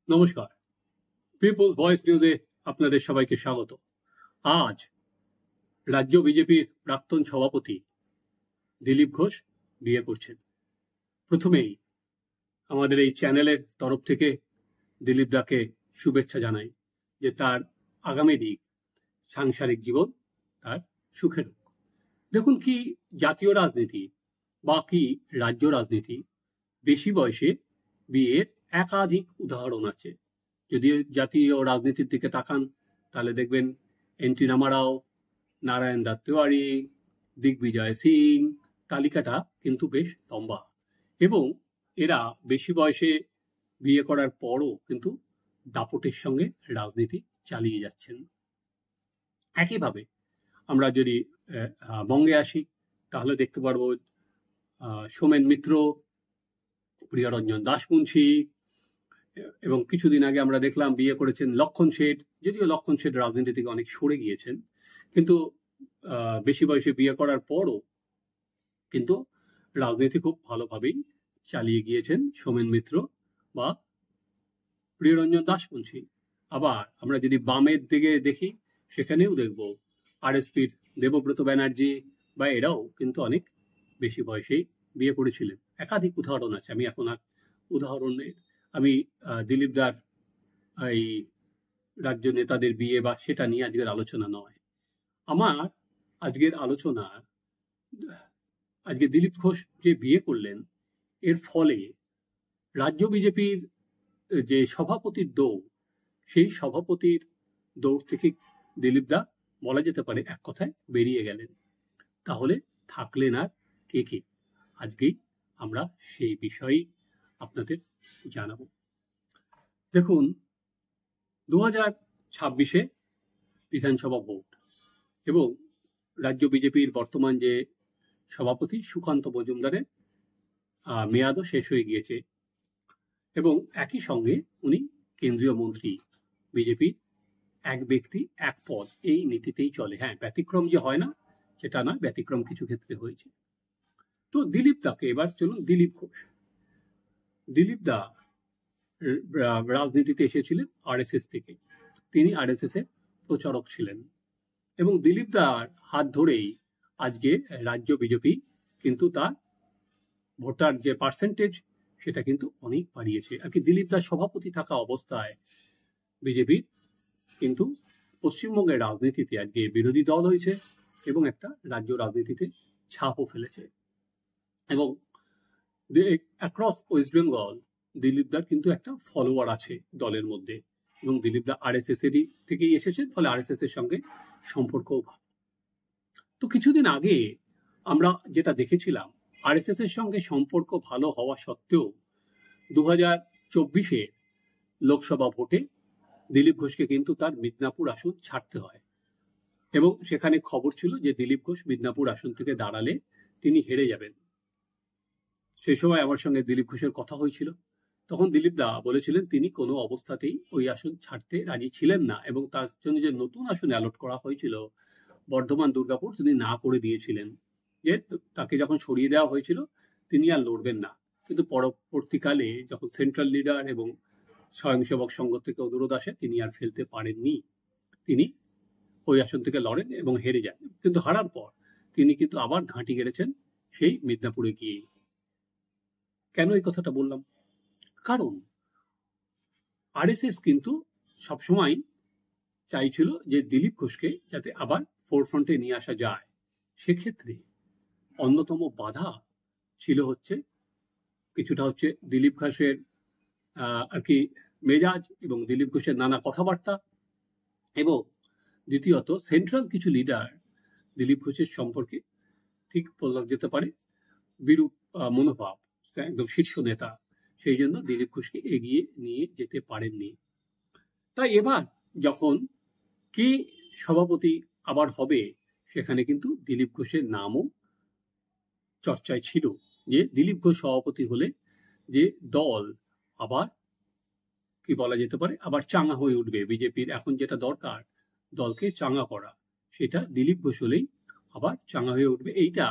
নমস্কার, people's voice নিউজে আপনাদের সবাইকে স্বাগত। আজ রাজ্য বিজেপির প্রাক্তন সভাপতি দিলীপ ঘোষ বিয়ে করছেন। প্রথমেই আমাদের এই চ্যানেলের তরফ থেকে দিলীপ দাকে শুভেচ্ছা জানাই যে তার আগামী দিক সাংসারিক জীবন তার সুখের হোক। দেখুন, কি জাতীয় রাজনীতি বা কি রাজ্য রাজনীতি, বেশি বয়সে বিয়ের একাধিক উদাহরণ আছে। যদি জাতীয় রাজনীতির দিকে তাকান তাহলে দেখবেন এনটি রামারাও, নারায়ণ দত্ত তিওয়ারি, দিগ্বিজয় সিং, তালিকাটা কিন্তু বেশ লম্বা। এবং এরা বেশি বয়সে বিয়ে করার পরও কিন্তু দাপটের সঙ্গে রাজনীতি চালিয়ে যাচ্ছেন। একইভাবে আমরা যদি বঙ্গে আসি তাহলে দেখতে পারবো সোমেন মিত্র, প্রিয়রঞ্জন দাশমুন্সী, এবং কিছুদিন আগে আমরা দেখলাম বিয়ে করেছেন লক্ষণ শেঠ। যদিও লক্ষণ শেঠ রাজনীতি থেকে অনেক সরে গিয়েছেন, কিন্তু বেশি বয়সে বিয়ে করার পরও কিন্তু রাজনীতি খুব ভালোভাবেই চালিয়ে গিয়েছেন সোমেন মিত্র বা প্রিয়রঞ্জন দাশমুন্সী। আবার আমরা যদি বামের দিকে দেখি সেখানেও দেখব আরএসপির দেবব্রত ব্যানার্জি বা এরাও কিন্তু অনেক বেশি বয়সেই বিয়ে করেছিলেন। একাধিক উদাহরণ আছে। আমি এখন আর উদাহরণের আমি দিলীপ দার এই রাজ্য নেতাদের বিয়ে বা সেটা নিয়ে আজকের আলোচনা নয়। আমার আজকের আলোচনা, আজকে দিলীপ ঘোষ যে বিয়ে করলেন এর ফলে রাজ্য বিজেপির যে সভাপতির দৌড়, সেই সভাপতির দৌড় থেকে দিলীপ দা বলা যেতে পারে এক কথায় বেরিয়ে গেলেন। তাহলে থাকলেন আর কে কে? আজকেই আমরা সেই বিষয়েই আপনাদের জানাবো। দেখুন, 2026-এ বিধানসভা ভোট এবং রাজ্য বিজেপির বর্তমান যে সভাপতি সুকান্ত মজুমদারের মেয়াদও শেষ হয়ে গিয়েছে এবং একই সঙ্গে উনি কেন্দ্রীয় মন্ত্রী। বিজেপির এক ব্যক্তি এক পদ, এই নীতিতেই চলে। হ্যাঁ, ব্যতিক্রম যে হয় না সেটা না, ব্যতিক্রম কিছু ক্ষেত্রে হয়েছে। তো দিলীপ দাকে এবার চলুন, দিলীপ ঘোষ। দিলীপ দা রাজনীতিতে এসেছিলেন আরএসএস থেকে। তিনি আরএসএস এর প্রচারক ছিলেন এবং দিলীপ দার হাত ধরেই আজকে রাজ্য বিজেপি কিন্তু তার ভোটার যে পার্সেন্টেজ সেটা কিন্তু অনেক বাড়িয়েছে। আর কি, দিলীপ দার সভাপতি থাকা অবস্থায় বিজেপির কিন্তু পশ্চিমবঙ্গের রাজনীতিতে আজকে বিরোধী দল হয়েছে এবং একটা রাজ্য রাজনীতিতে ছাপও ফেলেছে। এবং অ্যাক্রস ওয়েস্ট বেঙ্গল দিলীপ দার কিন্তু একটা ফলোয়ার আছে দলের মধ্যে, এবং দিলীপ দা আরএসএস এরই থেকেই এসেছেন, ফলে আরএসএস এর সঙ্গে সম্পর্কও ভালো। তো কিছুদিন আগে আমরা যেটা দেখেছিলাম, আরএসএস এর সঙ্গে সম্পর্ক ভালো হওয়া সত্ত্বেও 2024-এ লোকসভা ভোটে দিলীপ ঘোষকে কিন্তু তার মিদনাপুর আসন ছাড়তে হয় এবং সেখানে খবর ছিল যে দিলীপ ঘোষ মিদনাপুর আসন থেকে দাঁড়ালে তিনি হেরে যাবেন। সেই সময় আমার সঙ্গে দিলীপ ঘোষের কথা হয়েছিল। তখন দিলীপ দা বলেছিলেন তিনি কোনো অবস্থাতেই ওই আসন ছাড়তে রাজি ছিলেন না এবং তার জন্য যে নতুন আসন অ্যালট করা হয়েছিল বর্ধমান দুর্গাপুর, তিনি না করে দিয়েছিলেন, যে তাকে যখন সরিয়ে দেওয়া হয়েছিল তিনি আর লড়বেন না। কিন্তু পরবর্তীকালে যখন সেন্ট্রাল লিডার এবং স্বয়ংসেবক সংঘ থেকে অনুরোধ আসে, তিনি আর ফেলতে পারেননি। তিনি ওই আসন থেকে লড়েন এবং হেরে যান। কিন্তু হারার পর তিনি কিন্তু আবার ঘাঁটি গেড়েছেন সেই মিদনাপুরে গিয়ে। কেন এই কথাটা বললাম? কারণ আরএসএস কিন্তু সবসময় চাইছিল যে দিলীপ ঘোষকে যাতে আবার ফোরফ্রন্টে নিয়ে আসা যায়। সেক্ষেত্রে অন্যতম বাধা ছিল হচ্ছে কিছুটা হচ্ছে দিলীপ ঘোষের আর কি মেজাজ এবং দিলীপ ঘোষের নানা কথাবার্তা, এবং দ্বিতীয়ত সেন্ট্রাল কিছু লিডার দিলীপ ঘোষের সম্পর্কে ঠিক বলা যেতে পারে বিরূপ মনোভাব, একদম শীর্ষ নেতা। সেই জন্য দিলীপ ঘোষকে এগিয়ে নিয়ে যেতে পারেননি। তাই এবার যখন কে সভাপতি আবার হবে, সেখানে কিন্তু দিলীপ ঘোষের নামও চর্চায় ছিল, যে দিলীপ ঘোষ সভাপতি হলে যে দল আবার কি বলা যেতে পারে আবার চাঙ্গা হয়ে উঠবে। বিজেপির এখন যেটা দরকার দলকে চাঙ্গা করা, সেটা দিলীপ ঘোষ হলেই আবার চাঙ্গা হয়ে উঠবে। এইটা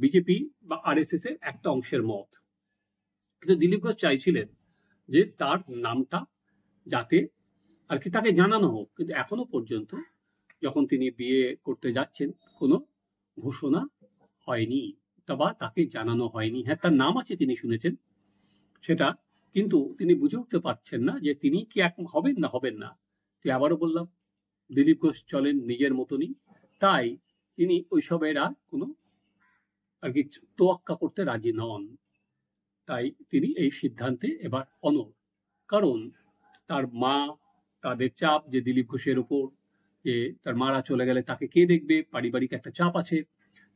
বিজেপি বা আরএসএস এর একটা অংশের মত। কিন্তু দিলীপ ঘোষ চাইছিলেন যে তার নামটা যাতে আর কি তাকে জানানো হোক। কিন্তু এখনো পর্যন্ত যখন তিনি বিয়ে করতে যাচ্ছেন কোনো ঘোষণা হয়নি, বা তাকে জানানো হয়নি। হ্যাঁ, তার নাম আছে, তিনি শুনেছেন সেটা, কিন্তু তিনি বুঝে উঠতে পারছেন না যে তিনি কি এক হবেন না হবেন না। তুই আবারও বললাম, দিলীপ ঘোষ চলেন নিজের মতনই, তাই তিনি ওইসবের আর কোনো আর কি তোয়াক্কা করতে রাজি নন। তাই তিনি এই সিদ্ধান্তে এবার অনড়। কারণ তার মা, তাদের চাপ যে দিলীপ ঘোষের ওপর, যে তার মারা চলে গেলে তাকে কে দেখবে, পারিবারিক একটা চাপ আছে।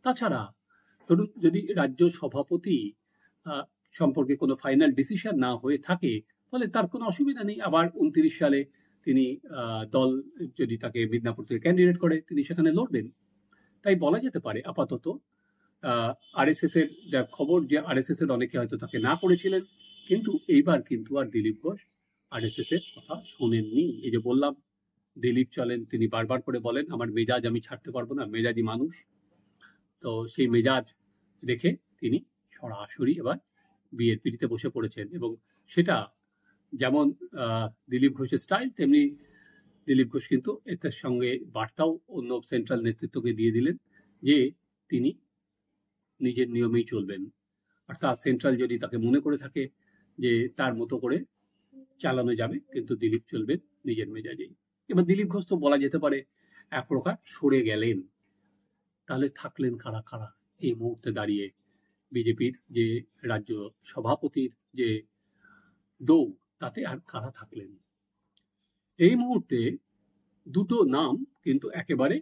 তাছাড়া ধরুন যদি রাজ্য সভাপতি সম্পর্কে কোনো ফাইনাল ডিসিশন না হয়ে থাকে, ফলে তার কোনো অসুবিধা নেই। আবার 29 সালে তিনি দল যদি তাকে মিদনাপুর থেকে ক্যান্ডিডেট করে, তিনি সেখানে লড়বেন। তাই বলা যেতে পারে আপাতত আরএসএস এর যা খবর, যে আরএসএস এর অনেকে হয়তো তাকে না করেছিলেন, কিন্তু এইবার কিন্তু আর দিলীপ ঘোষ আরএসএস এর কথা শোনেননি। এই যে বললাম, দিলীপ চলেন, তিনি বারবার করে বলেন আমার মেজাজ আমি ছাড়তে পারবো না, মেজাজি মানুষ। তো সেই মেজাজ রেখে তিনি সরাসরি এবার বিয়ের পিড়িতে বসে পড়েছেন। এবং সেটা যেমন দিলীপ ঘোষের স্টাইল, তেমনি দিলীপ ঘোষ কিন্তু এটার সঙ্গে বার্তাও অন্য সেন্ট্রাল নেতৃত্বকে দিয়ে দিলেন যে তিনি নিজের নিয়মেই চলবেন। অর্থাৎ সেন্ট্রাল যদি তাকে মনে করে থাকে যে তার মতো করে চালানো যাবে, কিন্তু দিলীপ চলবেন নিজের মেজাজেই। এবার দিলীপ ঘোষ তো বলা যেতে পারে এক প্রকার সরে গেলেন। তাহলে থাকলেন কারা কারা এই মুহূর্তে দাঁড়িয়ে? বিজেপির যে রাজ্য সভাপতির যে দৌড়, তাতে আর কারা থাকলেন? এই মুহূর্তে দুটো নাম কিন্তু একেবারে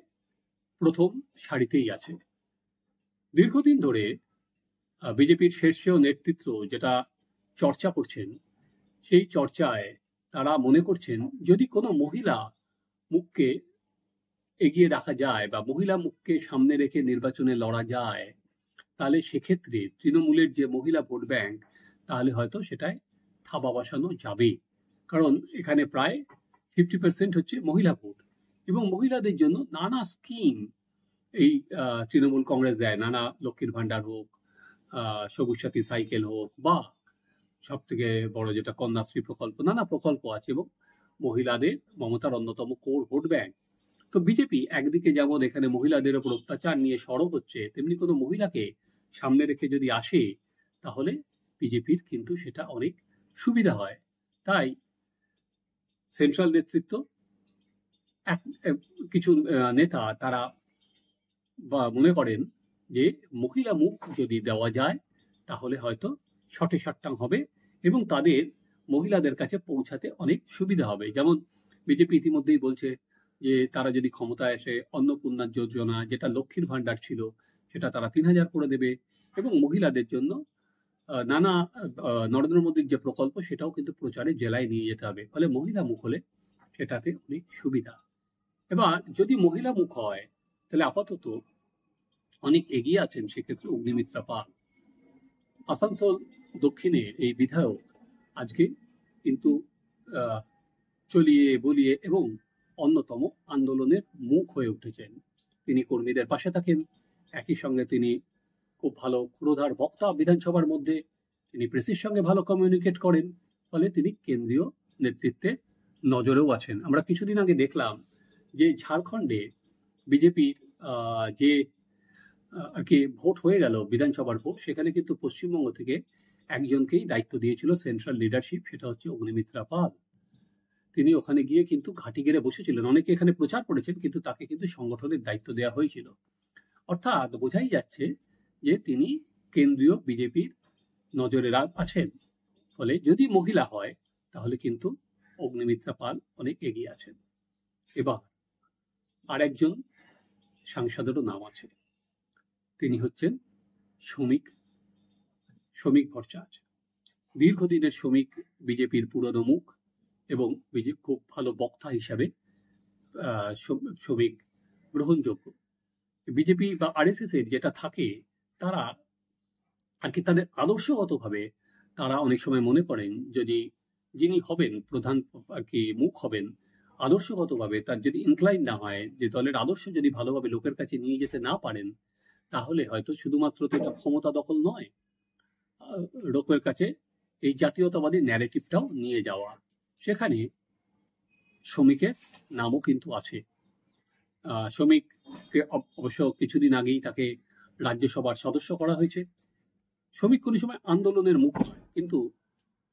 প্রথম সারিতেই আছে। দীর্ঘদিন ধরে বিজেপির শীর্ষীয় নেতৃত্ব যেটা চর্চা করছেন, সেই চর্চায় তারা মনে করছেন যদি কোনো মহিলা মুখকে এগিয়ে রাখা যায় বা মহিলা মুখকে সামনে রেখে নির্বাচনে লড়া যায়, তাহলে সেক্ষেত্রে তৃণমূলের যে মহিলা ভোট ব্যাংক, তাহলে হয়তো সেটায় থাবা বসানো যাবে। কারণ এখানে প্রায় 50% হচ্ছে মহিলা ভোট, এবং মহিলাদের জন্য নানা স্কিম এই তৃণমূল কংগ্রেস দেয়। নানা লক্ষ্মীর ভান্ডার হোক, সবুজ সাথী সাইকেল হোক, বা সব থেকে বড় যেটা কন্যাশ্রী প্রকল্প, নানা প্রকল্প আছে, এবং মহিলাদের মমতার অন্যতম কোর ভোট ব্যাংক। তো বিজেপি একদিকে যেমন এখানে মহিলাদের উপর অত্যাচার নিয়ে সরব হচ্ছে, তেমনি কোনো মহিলাকে সামনে রেখে যদি আসে, তাহলে বিজেপির কিন্তু সেটা অনেক সুবিধা হয়। তাই সেন্ট্রাল নেতৃত্ব, কিছু নেতা তারা বা মনে করেন যে মহিলা মুখ যদি দেওয়া যায়, তাহলে হয়তো শটে সাট্টাং হবে এবং তাদের মহিলাদের কাছে পৌঁছাতে অনেক সুবিধা হবে। যেমন বিজেপি ইতিমধ্যেই বলছে যে তারা যদি ক্ষমতায় এসে অন্নপূর্ণা যোজনা, যেটা লক্ষ্মীর ভান্ডার ছিল, সেটা তারা 3000 করে দেবে, এবং মহিলাদের জন্য নানা নরেন্দ্র মোদীর যে প্রকল্প, সেটাও কিন্তু প্রচারে জেলায় নিয়ে যেতে হবে। ফলে মহিলা মুখ হলে সেটাতে অনেক সুবিধা। এবার যদি মহিলা মুখ হয়, তাহলে আপাতত অনেক এগিয়ে আছেন সেক্ষেত্রে অগ্নিমিত্রা পাল। আসানসোল দক্ষিণের এই বিধায়ক আজকে কিন্তু চলিয়ে বলিয়ে এবং অন্যতম আন্দোলনের মুখ হয়ে উঠেছেন। তিনি কর্মীদের পাশে থাকেন, একই সঙ্গে তিনি খুব ভালো ক্ষুরধার বক্তা বিধানসভার মধ্যে, তিনি প্রেসের সঙ্গে ভালো কমিউনিকেট করেন। ফলে তিনি কেন্দ্রীয় নেতৃত্বের নজরেও আছেন। আমরা কিছুদিন আগে দেখলাম যে ঝাড়খণ্ডে বিজেপির যে আর কি ভোট হয়ে গেল, বিধানসভার ভোট, সেখানে কিন্তু পশ্চিমবঙ্গ থেকে একজনকেই দায়িত্ব দিয়েছিল সেন্ট্রাল লিডারশিপ, সেটা হচ্ছে অগ্নিমিত্রা পাল। তিনি ওখানে গিয়ে কিন্তু ঘাঁটি গেড়ে বসেছিলেন। অনেকে এখানে প্রচার করেছেন, কিন্তু তাকে কিন্তু সংগঠনের দায়িত্ব দেওয়া হয়েছিল। অর্থাৎ বোঝাই যাচ্ছে যে তিনি কেন্দ্রীয় বিজেপির নজরে আছেন। ফলে যদি মহিলা হয়, তাহলে কিন্তু অগ্নিমিত্রা পাল অনেক এগিয়ে আছেন। এবার আর একজন সাংসদেরও নাম আছে, তিনি হচ্ছেন শ্রমিক ভট্টাচার্য। দীর্ঘদিনের শ্রমিক বিজেপির পুরনো মুখ, এবং বিজেপি খুব ভালো বক্তা হিসাবে শ্রমিক গ্রহণযোগ্য। বিজেপি বা আরএসএস এর যেটা থাকে, তারা আর কি তাদের আদর্শগতভাবে তারা অনেক সময় মনে করেন যদি যিনি হবেন প্রধান আর কি মুখ হবেন, আদর্শগতভাবে তার যদি ইনক্লাইন না হয়, যে দলের আদর্শ যদি ভালোভাবে লোকের কাছে নিয়ে যেতে না পারেন, তাহলে হয়তো শুধুমাত্র তো এটা ক্ষমতা দখল নয়, লোকের কাছে এই জাতীয়তাবাদী ন্যারেটিভটাও নিয়ে যাওয়া। সেখানে শ্রমিকের নামও কিন্তু আছে। শ্রমিককে অবশ্য কিছুদিন আগেই তাকে রাজ্যসভার সদস্য করা হয়েছে। শ্রমিক কোনো সময় আন্দোলনের মুখ হয়, কিন্তু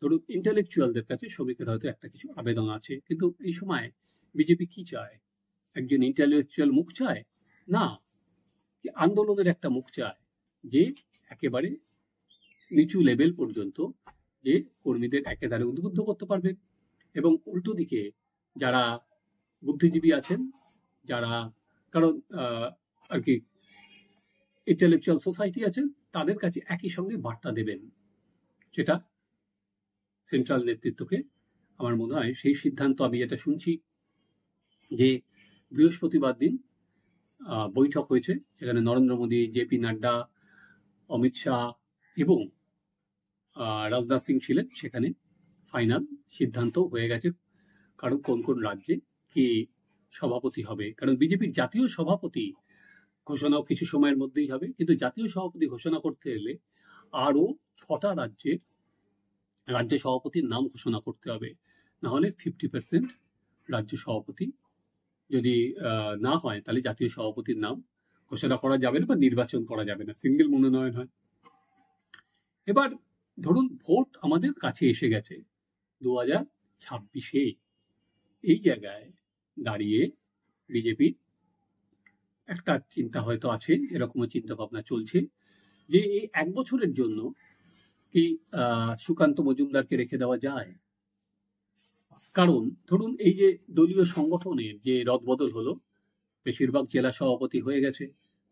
ধরুন ইন্টেলেকচুয়ালদের কাছে শ্রমিকের হয়তো একটা কিছু আবেদন আছে। কিন্তু এই সময় বিজেপি কি চায়? একজন ইন্টেলেকচুয়াল মুখ চায় না, কি আন্দোলনের একটা মুখ চায়, যে একেবারে নিচু লেভেল পর্যন্ত যে কর্মীদের একেবারে উদ্বুদ্ধ করতে পারবে। এবং উল্টো দিকে যারা বুদ্ধিজীবী আছেন, যারা কারণ আর কি ইন্টেলেকচুয়াল সোসাইটি আছেন, তাদের কাছে একই সঙ্গে বার্তা দেবেন। সেটা সেন্ট্রাল নেতৃত্বকে আমার মনে হয় সেই সিদ্ধান্ত, আমি যেটা শুনছি যে বৃহস্পতিবার দিন বৈঠক হয়েছে, সেখানে নরেন্দ্র মোদী, জেপি নাড্ডা, অমিত শাহ এবং রাজনাথ সিং ছিলেন। সেখানে ফাইনাল সিদ্ধান্ত হয়ে গেছে, কারণ কোন কোন রাজ্যে কি সভাপতি হবে। কারণ বিজেপির জাতীয় সভাপতি ঘোষণাও কিছু সময়ের মধ্যেই হবে, কিন্তু জাতীয় সভাপতি ঘোষণা করতে এলে আরও 6টা রাজ্যের রাজ্য সভাপতির নাম ঘোষণা করতে হবে। না হলে 50% রাজ্য সভাপতি যদি না হয়, তাহলে জাতীয় সভাপতির নাম ঘোষণা করা যাবে না বা নির্বাচন করা যাবে না, সিঙ্গেল মনোনয়ন হয়। এবার ধরুন ভোট আমাদের কাছে এসে গেছে 2026-এ। এই জায়গায় দাঁড়িয়ে বিজেপির একটা চিন্তা হয়তো আছে, এরকমও চিন্তা ভাবনা চলছে যে এই 1 বছরের জন্য কি সুকান্ত মজুমদারকে রেখে দেওয়া যায়। কারণ ধরুন এই যে দলীয় সংগঠনের যে রদবদল হলো, বেশিরভাগ জেলা সভাপতি হয়ে গেছে।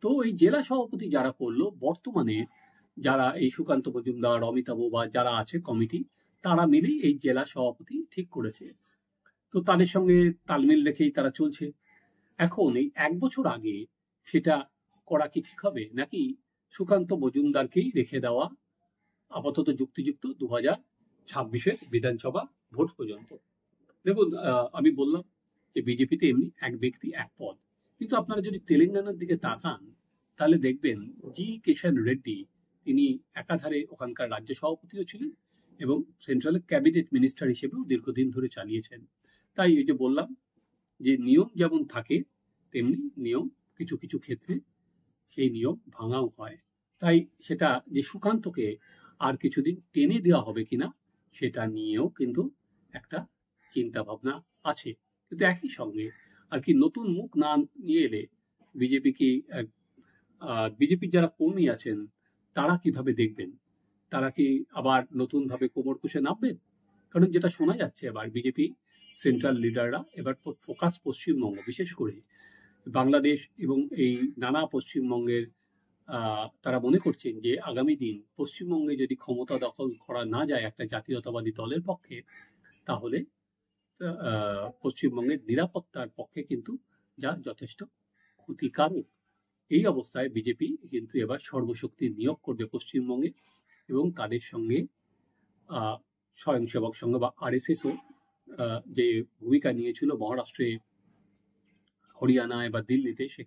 তো এই জেলা সভাপতি যারা করলো, বর্তমানে যারা এই সুকান্ত মজুমদার, অমিতাভ বা যারা আছে কমিটি, তারা মিলেই এই জেলা সভাপতি ঠিক করেছে। তো তাদের সঙ্গে তালমিল রেখেই তারা চলছে। এখন এই 1 বছর আগে সেটা করা কি ঠিক হবে, নাকি সুকান্ত মজুমদারকেই রেখে দেওয়া আপাতত যুক্তিযুক্ত 2026-এর বিধানসভা ভোট পর্যন্ত? দেখুন, আমি বললাম যে বিজেপিতে এমনি এক ব্যক্তি এক পদ, কিন্তু আপনারা যদি তেলেঙ্গানার দিকে তাকান, তাহলে দেখবেন জি কিষাণ রেড্ডি, তিনি একাধারে ওখানকার রাজ্য সভাপতিও ছিলেন এবং সেন্ট্রালের ক্যাবিনেট মিনিস্টার হিসেবেও দীর্ঘদিন ধরে চালিয়েছেন। তাই এই যে বললাম যে নিয়ম যেমন থাকে, তেমনি নিয়ম কিছু কিছু ক্ষেত্রে সেই নিয়ম ভাঙাও হয়। তাই সেটা যে সুকান্তকে আর কিছুদিন টেনে দেওয়া হবে কিনা, সেটা নিয়েও কিন্তু একটা চিন্তা ভাবনা আছে। কিন্তু একই সঙ্গে আর কি নতুন মুখ না নিয়ে এলে বিজেপির যারা কর্মী আছেন, তারা কিভাবে দেখবেন? তারা কি আবার নতুন ভাবে কোমর কষে নামবেন? কারণ যেটা শোনা যাচ্ছে, এবার বিজেপি সেন্ট্রাল লিডাররা এবার ফোকাস পশ্চিমবঙ্গ, বিশেষ করে বাংলাদেশ এবং এই নানা পশ্চিমবঙ্গের, তারা মনে করছেন যে আগামী দিন পশ্চিমবঙ্গে যদি ক্ষমতা দখল করা না যায় একটা জাতীয়তাবাদী দলের পক্ষে, তাহলে পশ্চিমবঙ্গের নিরাপত্তার পক্ষে কিন্তু যা যথেষ্ট ক্ষতিকারক। এই অবস্থায় বিজেপি কিন্তু এবার সর্বশক্তি নিয়োগ করবে পশ্চিমবঙ্গে, এবং তাদের সঙ্গে স্বয়ংসেবক সংঘ বা আরএসএসও যে ভূমিকা নিয়েছিল মহারাষ্ট্রে, হরিয়ানায় বা দিল্লিতে, সে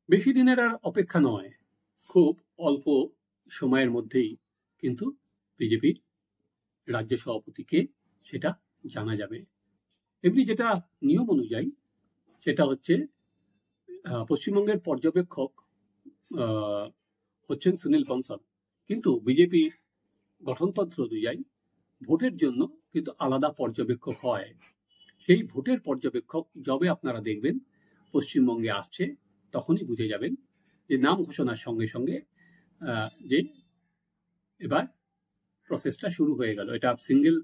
বেশি দিনের আর অপেক্ষা নয়, খুব অল্প সময়ের মধ্যেই কিন্তু বিজেপির রাজ্য সভাপতিকে সেটা জানা যাবে। এমনি যেটা নিয়ম অনুযায়ী, সেটা হচ্ছে পশ্চিমবঙ্গের পর্যবেক্ষক হচ্ছেন সুনীল বনসল, কিন্তু বিজেপির গঠনতন্ত্র অনুযায়ী ভোটের জন্য কিন্তু আলাদা পর্যবেক্ষক হয়। সেই ভোটের পর্যবেক্ষক যবে আপনারা দেখবেন পশ্চিমবঙ্গে আসছে, তখনই বুঝে যাবেন যে নাম ঘোষণার সঙ্গে সঙ্গে যে এবার প্রসেসটা শুরু হয়ে গেল। এটা সিঙ্গেল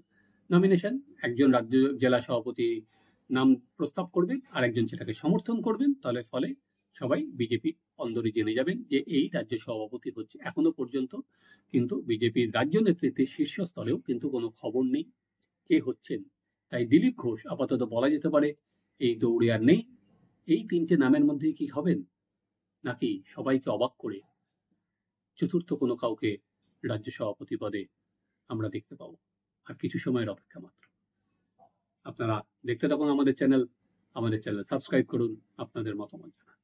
নমিনেশন, একজন রাজ্য জেলা সভাপতি নাম প্রস্তাব করবেন আর একজন সেটাকে সমর্থন করবেন, তাহলে ফলে সবাই বিজেপি অন্দরে জেনে যাবেন যে এই রাজ্য সভাপতি হচ্ছে। এখনো পর্যন্ত কিন্তু বিজেপির রাজ্য নেতৃত্বের শীর্ষস্তরেও কিন্তু কোনো খবর নেই কে হচ্ছেন। তাই দিলীপ ঘোষ আপাতত বলা যেতে পারে এই দৌড়ে আর নেই। এই 3টে নামের মধ্যে কি হবেন, নাকি সবাইকে অবাক করে চতুর্থ কোনো কাউকে রাজ্য সভাপতি পদে আমরা দেখতে পাবো? আর কিছু সময়ের অপেক্ষা মাত্র। আপনারা দেখতে থাকুন আমাদের চ্যানেল সাবস্ক্রাইব করুন, আপনাদের মতামত জানান।